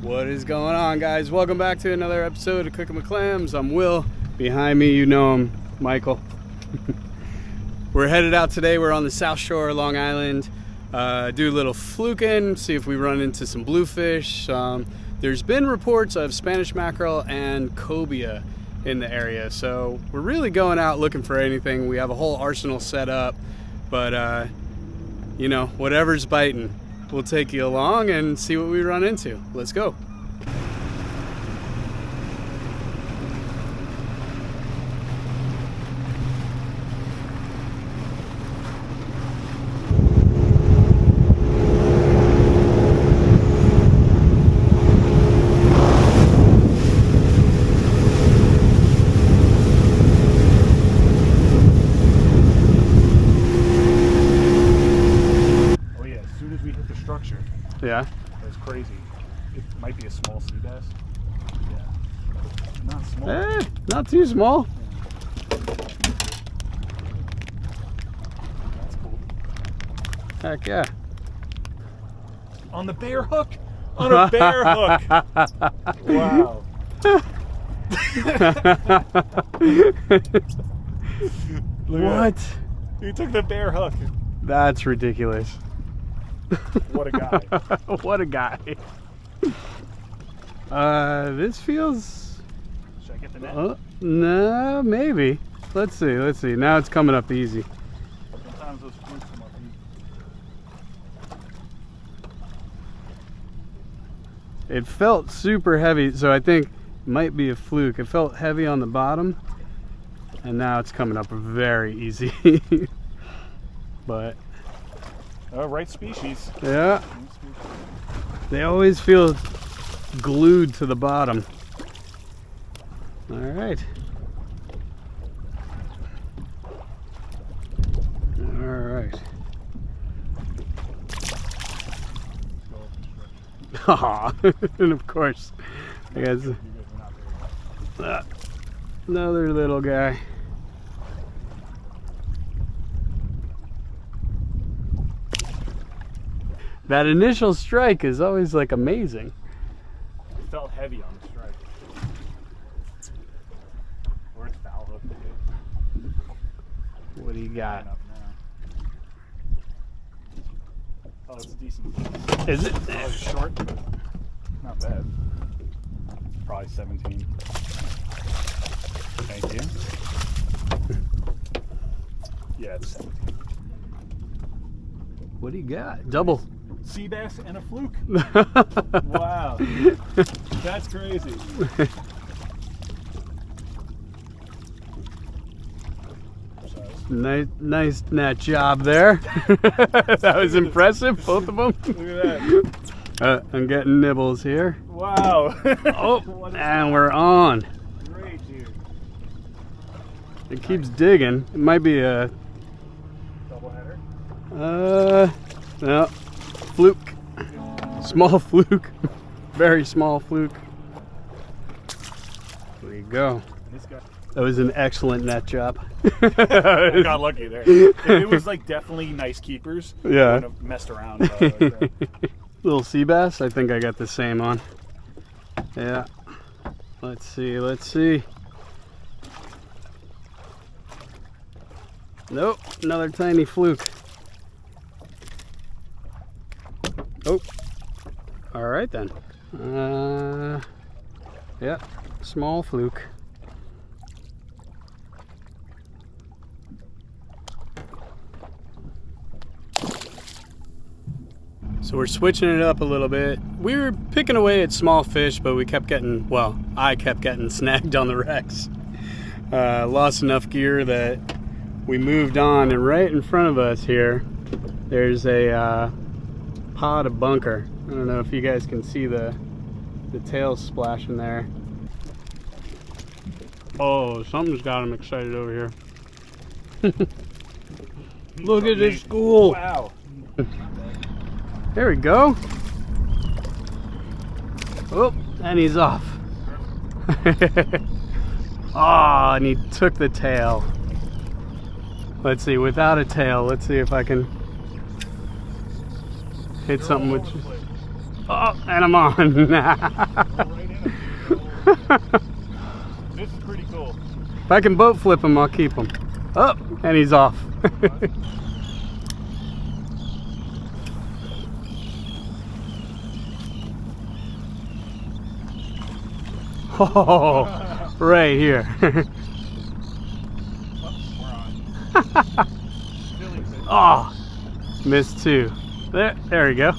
What is going on, guys? Welcome back to another episode of Cooking with Clams. I'm Will. Behind me, you know him, Michael. We're headed out today. We're on the South Shore of Long Island. Do a little fluking, see if we run into some bluefish. There's been reports of Spanish mackerel and cobia in the area, so we're really going out looking for anything. We have a whole arsenal set up, but you know, whatever's biting, we'll take you along and see what we run into. Let's go. Yeah. That's crazy. It might be a small sea bass. Yeah. Not small. Not too small. That's cool. Heck yeah. On the bear hook? On a bear hook. Wow. What? He took the bear hook. That's ridiculous. What a guy. What a guy. This feels... Should I get the net? No, maybe. Let's see. Now it's coming up easy. Sometimes those flukes come up easy. It felt super heavy, so I think it might be a fluke. It felt heavy on the bottom, and now it's coming up very easy. But... Oh, right species. Yeah. They always feel glued to the bottom. All right. All right. Aw, and of course, I guess another little guy. That initial strike is always like amazing. It felt heavy on the strike. Or it's foul hook. What do you got? Oh, it's a decent. Is it? Oh, it's short. Not bad. Probably 17. Thank you. Yeah, it's 17. What do you got? Double. Sea bass and a fluke. Wow. That's crazy. Nice net job there. That was impressive, both of them. Look at that. I'm getting nibbles here. Wow. Oh, and we're on. Great, dude. It keeps digging. It might be a... Double header? No. Fluke. Small fluke. Very small fluke. There you go. This guy. That was an excellent net job. I got lucky there. If it was like definitely nice keepers, Yeah. I would have messed around. Like that. Little sea bass. I think I got the same on. Yeah. Let's see. Nope. Another tiny fluke. Oh. All right then. Yeah. Small fluke. So we're switching it up a little bit. We were picking away at small fish, but we kept getting, well, I kept getting snagged on the wrecks. Lost enough gear that we moved on, and right in front of us here, there's a pod of bunker. I don't know if you guys can see the tails splashing there. Oh, something's got him excited over here. Look at this school. Wow. There we go. Oh, and he's off. Oh, and he took the tail. Let's see, without a tail, let's see if I can hit something with... Oh, and I'm on. This is pretty cool. If I can boat flip him, I'll keep him. Oh, and he's off. Oh, right here. Oh, missed two. There we go.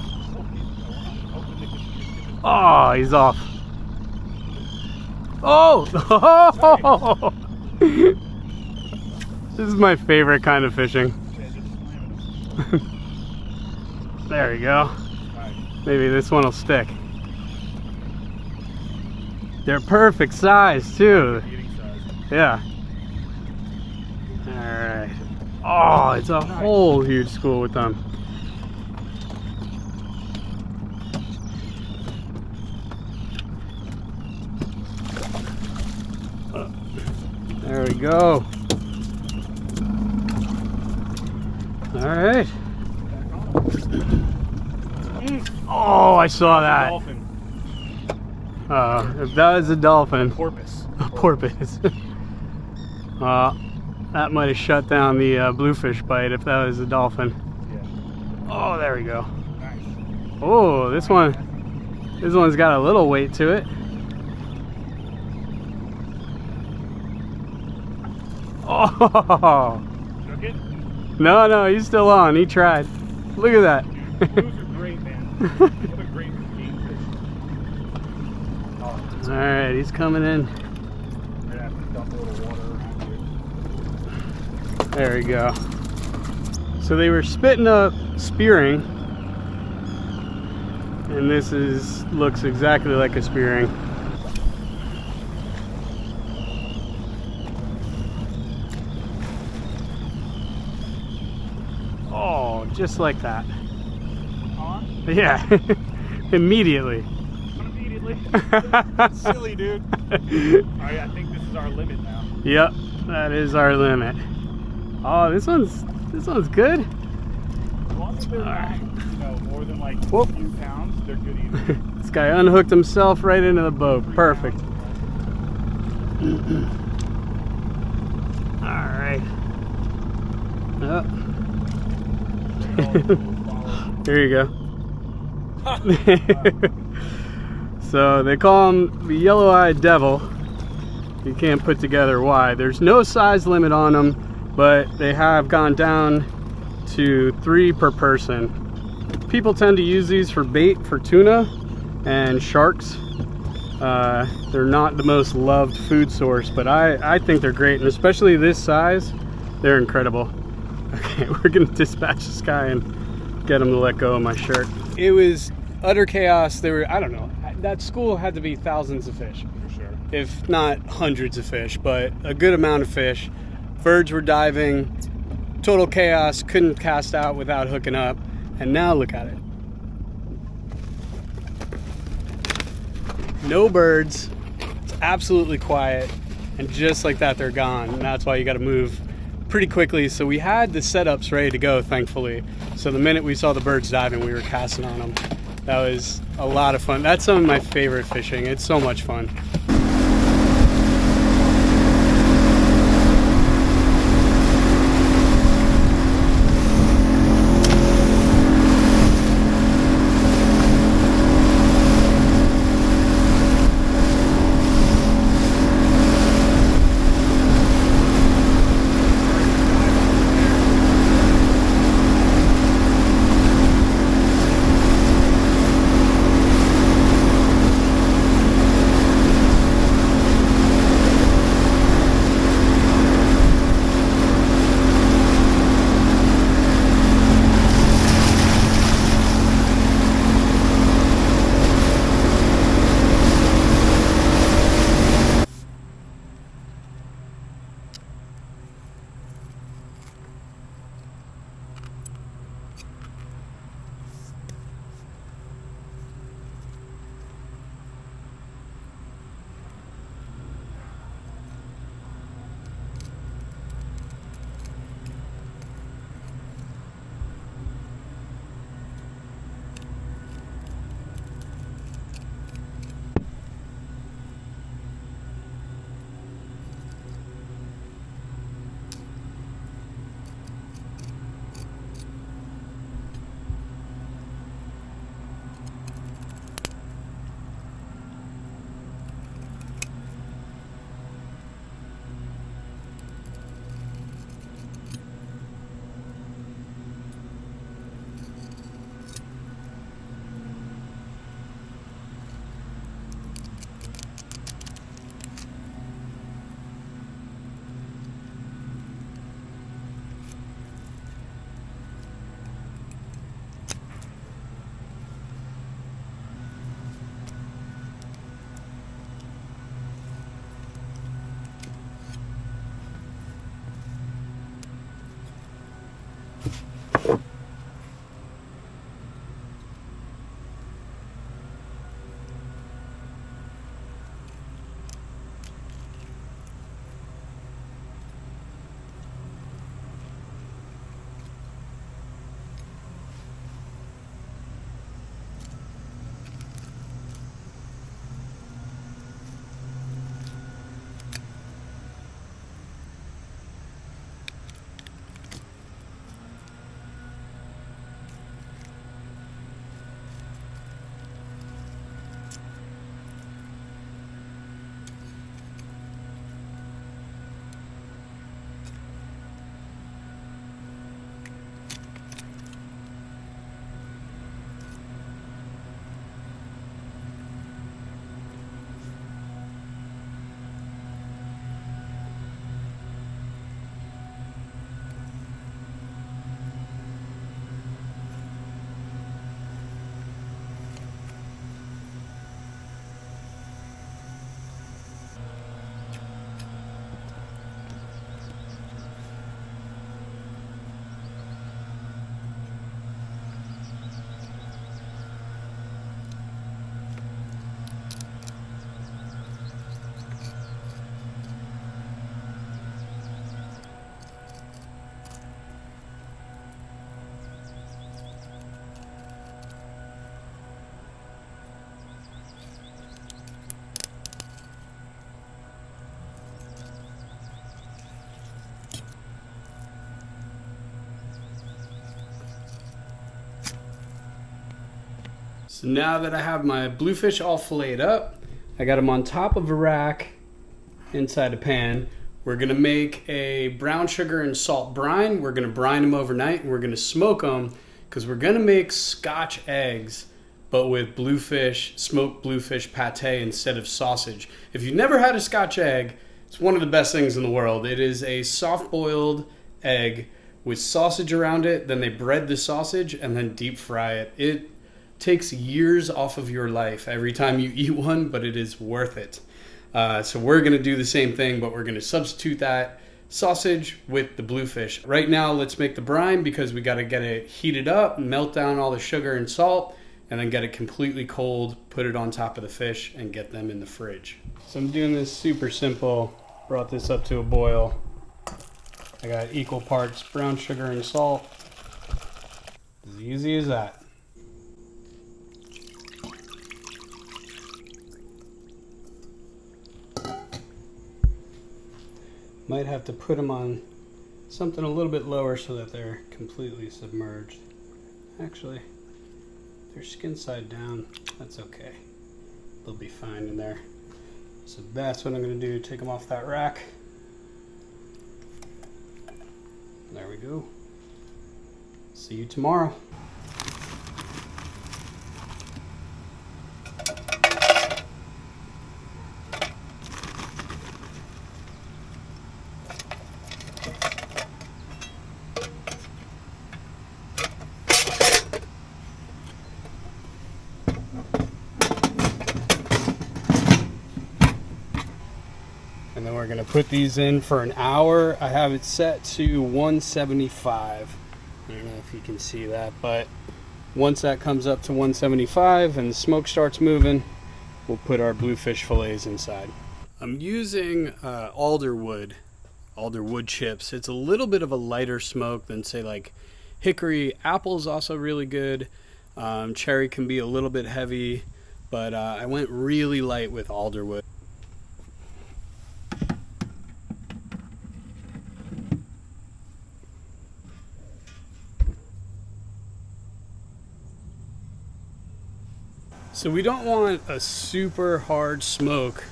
Oh, he's off. Oh! This is my favorite kind of fishing. There we go. Maybe this one will stick. They're perfect size too. Yeah. Alright. Oh, it's a whole huge school with them. There we go. Alright. Oh, I saw that. If that was a dolphin. Porpoise. A porpoise. That might have shut down the bluefish bite if that was a dolphin. Yeah. Oh, there we go. Nice. Oh, this one's got a little weight to it. Oh. Took it? No, he's still on. He tried. Look at that. Dude, blues are great, man. What a great game fish. Oh, all right, he's coming in. we're gonna have to dump a little water around here. There we go. So they were spitting up spearing, and this looks exactly like a spearing. Oh, just like that. On? Yeah, immediately. Immediately. That's silly, dude. Alright, I think this is our limit now. Yep, that is our limit. Oh, this one's good. As long as they're not, more than like Whoop. a few pounds, they're good eating. This guy unhooked himself right into the boat. Perfect. All right. Oh. Here you go. So they call him the yellow-eyed devil. You can't put together why. There's no size limit on them, but they have gone down to 3 per person. People tend to use these for bait for tuna and sharks. They're not the most loved food source, but I think they're great, and especially this size, they're incredible. Okay, we're gonna dispatch this guy and get him to let go of my shirt. It was utter chaos. There were, I don't know, that school had to be thousands of fish. For sure. If not hundreds of fish, but a good amount of fish. Birds were diving, total chaos, couldn't cast out without hooking up, and now look at it. No birds, it's absolutely quiet, and just like that they're gone, and that's why you gotta move pretty quickly. So we had the setups ready to go, thankfully. So the minute we saw the birds diving, we were casting on them. That was a lot of fun. That's some of my favorite fishing. It's so much fun. So now that I have my bluefish all filleted up, I got them on top of a rack inside a pan. We're gonna make a brown sugar and salt brine. We're gonna brine them overnight and we're gonna smoke them because we're gonna make Scotch eggs, but with bluefish, smoked bluefish pate instead of sausage. If you've never had a Scotch egg, it's one of the best things in the world. It is a soft-boiled egg with sausage around it, then they bread the sausage and then deep fry it. It takes years off of your life every time you eat one, but it is worth it. So we're gonna do the same thing, but we're gonna substitute that sausage with the bluefish. Right now, let's make the brine because we gotta get it heated up, melt down all the sugar and salt, and then get it completely cold, put it on top of the fish, and get them in the fridge. So I'm doing this super simple. Brought this up to a boil. I got equal parts brown sugar and salt. As easy as that. Might have to put them on something a little bit lower so that they're completely submerged. Actually, they're skin side down. That's okay. They'll be fine in there. So that's what I'm going to do. Take them off that rack. There we go. See you tomorrow. And then we're gonna put these in for an hour. I have it set to 175. I don't know if you can see that, but once that comes up to 175 and the smoke starts moving, we'll put our bluefish fillets inside. I'm using alder wood chips. It's a little bit of a lighter smoke than say like hickory. Apple is also really good. Cherry can be a little bit heavy, but I went really light with alder wood. So we don't want a super hard smoke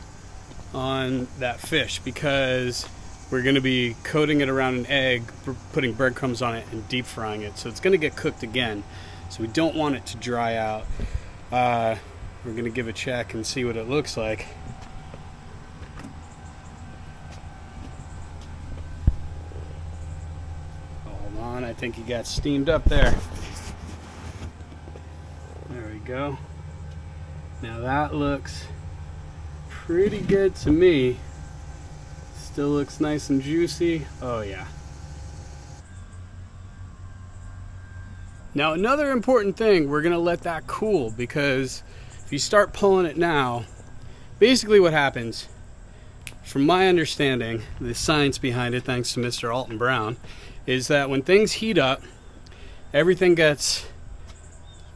on that fish because we're going to be coating it around an egg, putting breadcrumbs on it and deep frying it. So it's going to get cooked again. So we don't want it to dry out. We're going to give a check and see what it looks like. Hold on, I think he got steamed up there. There we go. Now that looks pretty good to me. Still looks nice and juicy. Oh yeah. Now another important thing, we're gonna let that cool because if you start pulling it now, basically what happens, from my understanding, the science behind it, thanks to Mr. Alton Brown, is that when things heat up, everything gets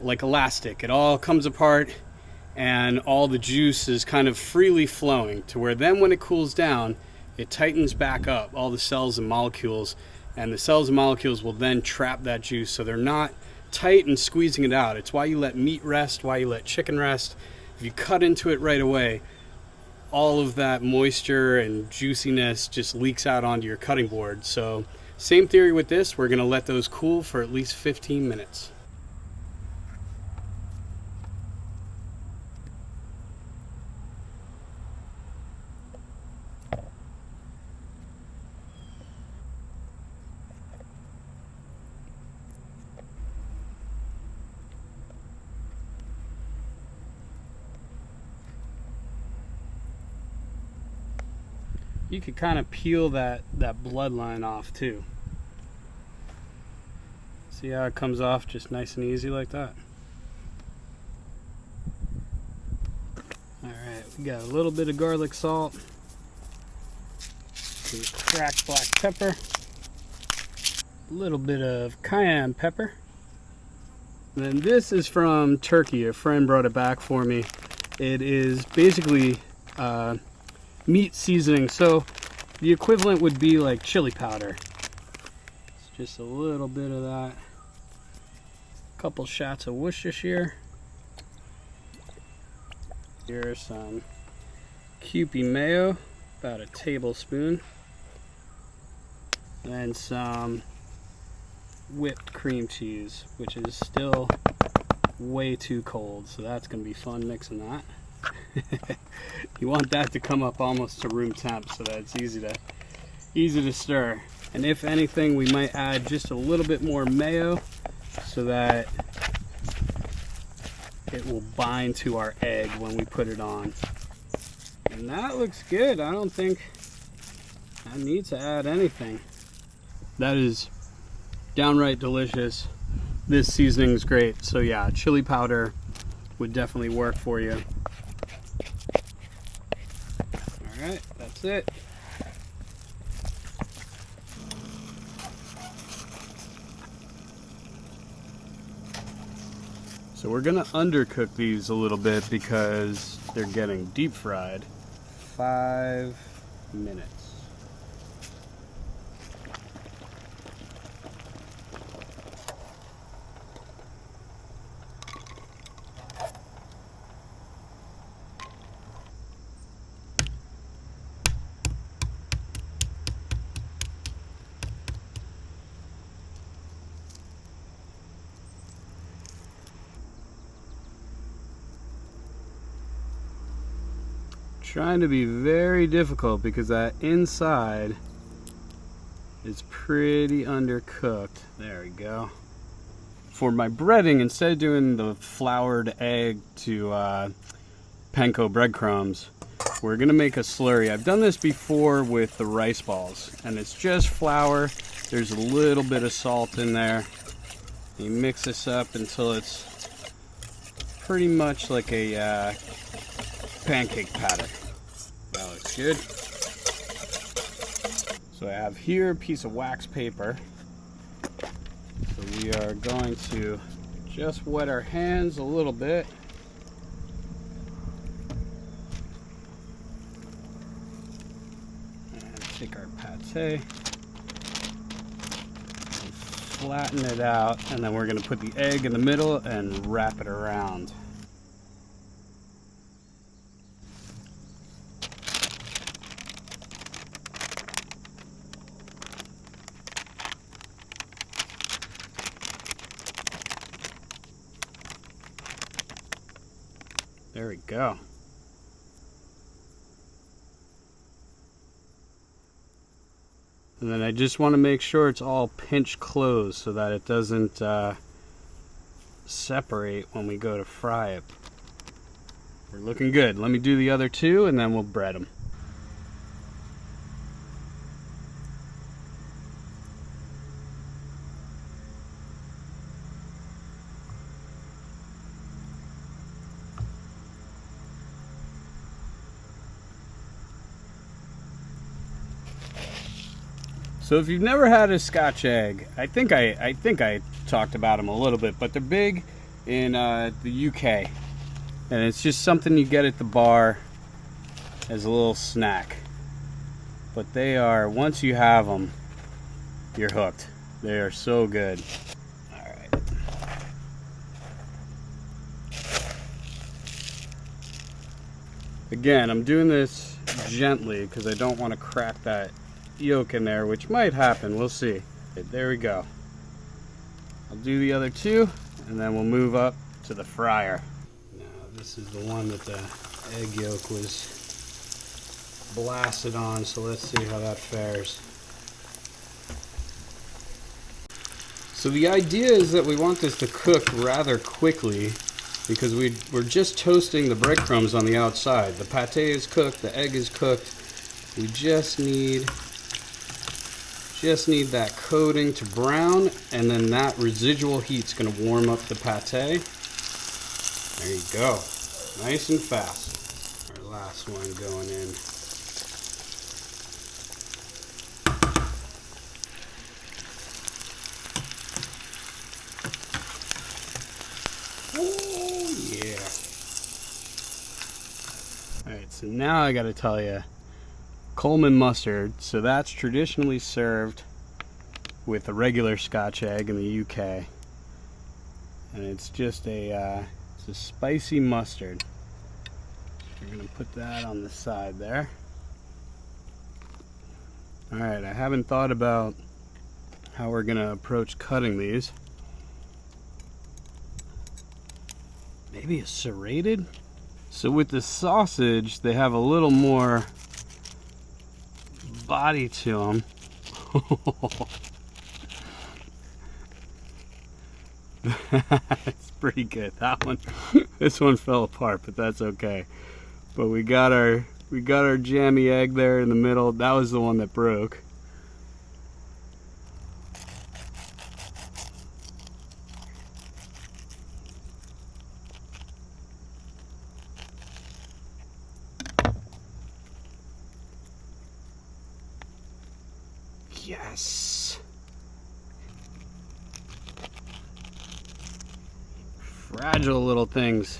like elastic. It all comes apart and all the juice is kind of freely flowing to where then when it cools down, it tightens back up all the cells and molecules, and the cells and molecules will then trap that juice so they're not tight and squeezing it out. It's why you let meat rest, why you let chicken rest. If you cut into it right away, all of that moisture and juiciness just leaks out onto your cutting board. So same theory with this, we're gonna let those cool for at least 15 minutes. You could kind of peel that bloodline off too. See how it comes off just nice and easy like that? Alright, we got a little bit of garlic salt, some cracked black pepper, a little bit of cayenne pepper. And then this is from Turkey. A friend brought it back for me. It is basically meat seasoning, so the equivalent would be like chili powder. It's just a little bit of that. A couple shots of Worcestershire. Here's some Kewpie mayo, about a tablespoon. And some whipped cream cheese, which is still way too cold, so that's going to be fun mixing that. You want that to come up almost to room temp so that it's easy to stir. And if anything, we might add just a little bit more mayo so that it will bind to our egg when we put it on. And that looks good. I don't think I need to add anything. That is downright delicious. This seasoning is great. So yeah, chili powder would definitely work for you. All right, that's it. So we're gonna undercook these a little bit because they're getting deep fried. 5 minutes. Trying to be very difficult because that inside is pretty undercooked. There we go. For my breading, instead of doing the floured egg to panko breadcrumbs, we're gonna make a slurry. I've done this before with the rice balls, and it's just flour. There's a little bit of salt in there. You mix this up until it's pretty much like a pancake batter. That looks good. So I have here a piece of wax paper. So we are going to just wet our hands a little bit. And take our pate and flatten it out, and then we're going to put the egg in the middle and wrap it around. There we go. And then I just want to make sure it's all pinch closed so that it doesn't separate when we go to fry it. We're looking good. Let me do the other two and then we'll bread them. So if you've never had a Scotch egg, I think I talked about them a little bit, but they're big in the UK, and it's just something you get at the bar as a little snack. But they are, once you have them, you're hooked. They are so good. All right. Again, I'm doing this gently because I don't want to crack that yolk in there, which might happen. We'll see. There we go. I'll do the other two and then we'll move up to the fryer. Now this is the one that the egg yolk was blasted on, so let's see how that fares. So the idea is that we want this to cook rather quickly because we're just toasting the breadcrumbs on the outside. The pate is cooked, the egg is cooked. We just need that coating to brown, and then that residual heat's going to warm up the pate. There you go. Nice and fast. Our last one going in. Oh, yeah. Alright, so now I got to tell you, Coleman mustard, so that's traditionally served with a regular Scotch egg in the UK, and it's just it's a spicy mustard. We're gonna put that on the side there. All right, I haven't thought about how we're gonna approach cutting these. Maybe a serrated? So with the sausage, they have a little more body to them. That's pretty good. That one, this one fell apart, but that's okay. But we got our jammy egg there in the middle. That was the one that broke. Yes. Fragile little things.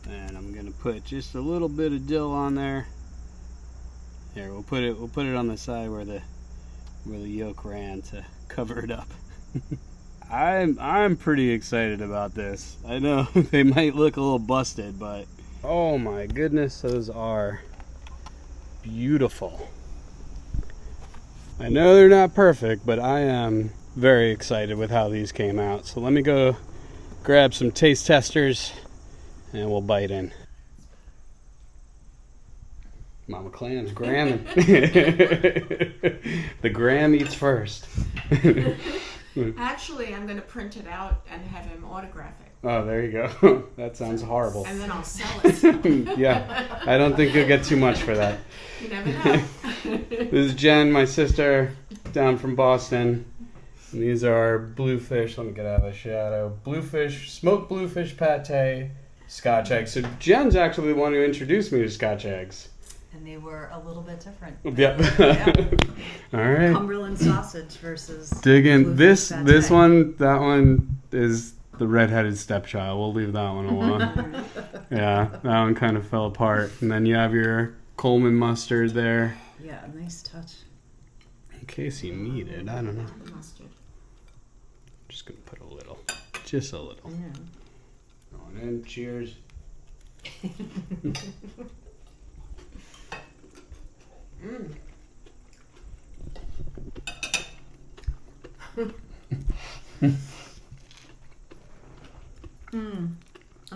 And I'm gonna put just a little bit of dill on there. Here, we'll put it on the side where the yolk ran to cover it up. I'm pretty excited about this. I know they might look a little busted, but oh my goodness, those are beautiful. I know they're not perfect, but I am very excited with how these came out. So let me go grab some taste testers and we'll bite in. Mama Clam's gramming. The gram eats first. Actually, I'm going to print it out and have him autograph it. Oh, there you go. That sounds horrible. And then I'll sell it. Yeah, I don't think you'll get too much for that. You never know. This is Jen, my sister, down from Boston. And these are Bluefish. Let me get out of the shadow. Bluefish, smoked bluefish pate, Scotch eggs. So Jen's actually the one who introduced me to Scotch eggs. And they were a little bit different. Yep. Yeah. All right. Cumberland sausage versus Dig in. Bluefish This pate. one, that one is the redheaded stepchild. We'll leave that one alone. Yeah, that one kind of fell apart. And then you have your Coleman mustard there. Yeah, nice touch. In case you need it, I don't know. Mustard. I'm just gonna put a little, just a little. Yeah. Going in. Cheers.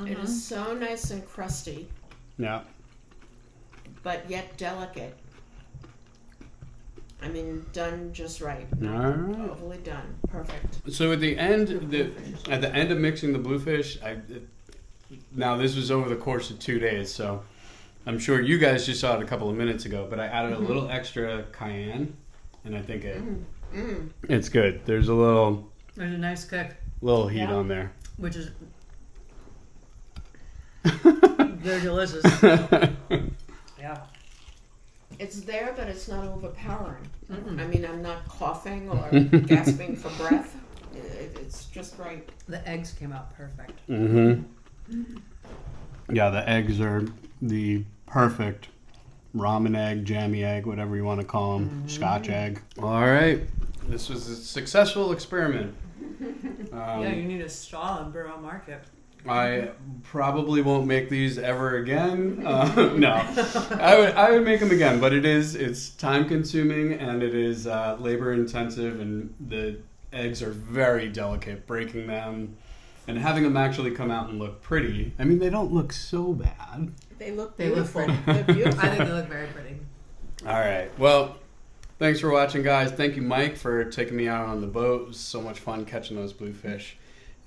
It is so nice and crusty, Yeah. but yet delicate. I mean, done just right. All Not right. overly done. Perfect. So at the end, at the end of mixing the bluefish, now this was over the course of 2 days, so I'm sure you guys just saw it a couple of minutes ago, but I added a little extra cayenne, and I think it's good. There's a little There's a nice kick, heat on there. which is very delicious. Yeah. It's there, but it's not overpowering. Mm-mm. I mean, I'm not coughing or gasping for breath. It's just right. The eggs came out perfect. Yeah, the eggs are the perfect ramen egg, jammy egg, whatever you want to call them, Scotch egg. All right, this was a successful experiment. Yeah, you need a straw in Borough Market. I probably won't make these ever again. No, I would make them again, but it's time consuming and it is labor intensive, and the eggs are very delicate. Breaking them and having them actually come out and look pretty. I mean, they don't look so bad. They look They look beautiful. pretty. They're beautiful. I think they look very pretty. All right. Well, thanks for watching, guys. Thank you, Mike, for taking me out on the boat. It was so much fun catching those bluefish.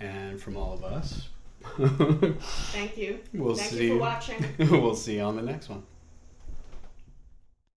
And from all of us, Thank you. we'll Thank see. you for watching. We'll see you on the next one.